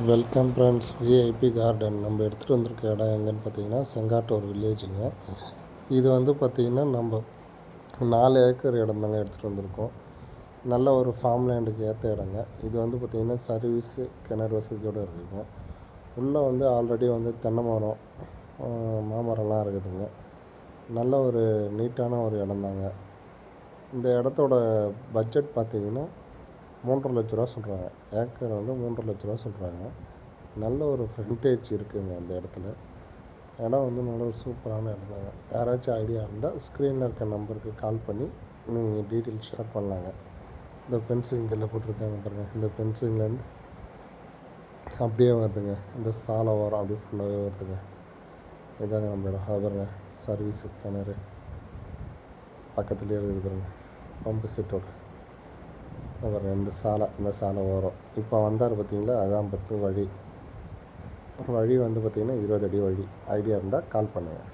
Welcome friends. VIP garden நம்ம எடுத்துகிட்டு வந்திருக்க இடம் எங்கன்னு பார்த்தீங்கன்னா செங்காட்டூர் வில்லேஜுங்க. இது வந்து பார்த்திங்கன்னா நம்ம 4 ஏக்கர் இடம் தாங்க எடுத்துகிட்டு வந்திருக்கோம். நல்ல ஒரு ஃபார்ம் லேண்டுக்கு ஏற்ற இடங்க. இது வந்து பார்த்திங்கன்னா சர்வீஸு கிணறு வசதியோடு இருக்குதுங்க. உள்ளே வந்து ஆல்ரெடி வந்து தென்னை மரம் மாமரம்லாம் இருக்குதுங்க. நல்ல ஒரு நீட்டான ஒரு இடம் தாங்க. இந்த இடத்தோட பட்ஜெட் பார்த்திங்கன்னா 3,50,000 ரூபா சொல்கிறாங்க. ஏக்கர் வந்து 3,50,000 ரூபா சொல்கிறாங்க. நல்ல ஒரு ஃப்ரண்டேஜ் இருக்குதுங்க அந்த இடத்துல. இடம் வந்து நல்ல ஒரு சூப்பரான இடம் தாங்க. யாராச்சும் ஐடியா இருந்தால் ஸ்க்ரீனில் இருக்க நம்பருக்கு கால் பண்ணி நீங்கள் டீட்டெயில் ஷேர் பண்ணலாங்க. இந்த பென்சில் இங்கே போட்டிருக்காங்க பாருங்கள். இந்த பென்சில்லேருந்து அப்படியே வருதுங்க. இந்த சாலை ஓரம் அப்படியே ஃபுல்லாகவே வருதுங்க. இதாங்க நம்ம இடம். அது பாருங்கள், சர்வீஸு கிணறு பக்கத்துலேயே இருக்குது பாருங்கள். பம்பு செட்டோட பாருங்கள். இந்த சாலை ஓரம் இப்போ வந்தார் பார்த்தீங்களா, அதான் வழி வந்து பார்த்திங்கன்னா 20 அடி வழி. ஐடியா இருந்தால் கால் பண்ணுங்கள்.